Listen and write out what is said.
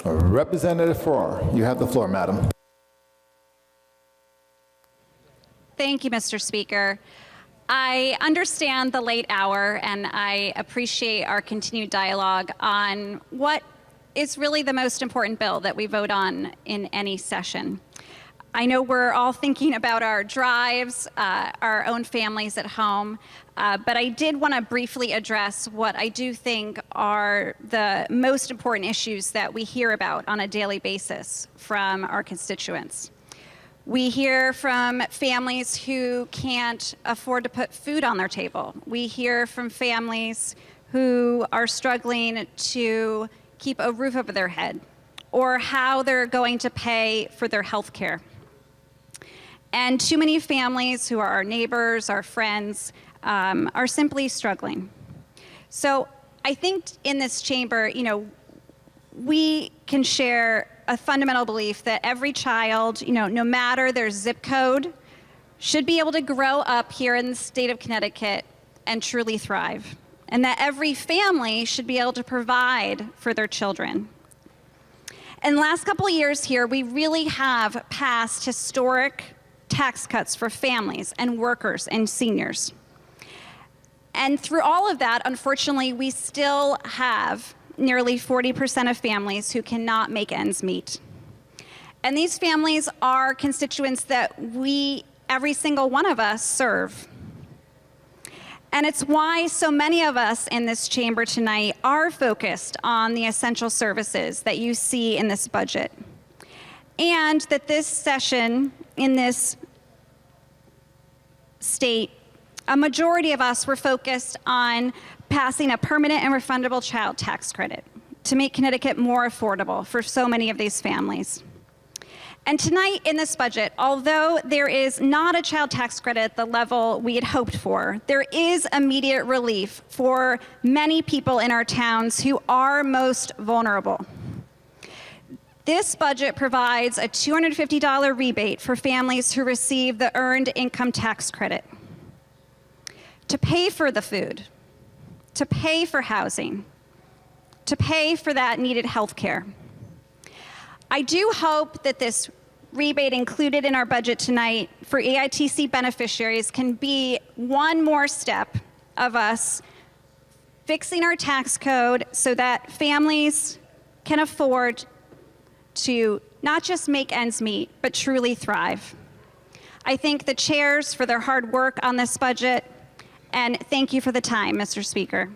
Representative Farrar, you have the floor, madam. Thank you, Mr. Speaker. I understand the late hour, and I appreciate our continued dialogue on what is really the most important bill that we vote on in any session. I know we're all thinking about our drives, our own families at home, but I did want to briefly address what I do think are the most important issues that we hear about on a daily basis from our constituents. We hear from families who can't afford to put food on their table. We hear from families who are struggling to keep a roof over their head, or how they're going to pay for their health care. And too many families who are our neighbors, our friends, are simply struggling. So I think in this chamber, we can share a fundamental belief that every child, no matter their zip code, should be able to grow up here in the state of Connecticut and truly thrive. And that every family should be able to provide for their children. In the last couple of years here, we really have passed historic tax cuts for families and workers and seniors. And through all of that, unfortunately, we still have nearly 40% of families who cannot make ends meet. And these families are constituents that every single one of us, serve. And it's why so many of us in this chamber tonight are focused on the essential services that you see in this budget. And that this session in this state, a majority of us were focused on passing a permanent and refundable child tax credit to make Connecticut more affordable for so many of these families. And tonight in this budget, although there is not a child tax credit at the level we had hoped for, there is immediate relief for many people in our towns who are most vulnerable. This budget provides a $250 rebate for families who receive the Earned Income Tax Credit to pay for the food, to pay for housing, to pay for that needed health care. I do hope that this rebate included in our budget tonight for EITC beneficiaries can be one more step of us fixing our tax code so that families can afford to not just make ends meet, but truly thrive. I thank the chairs for their hard work on this budget, and thank you for the time, Mr. Speaker.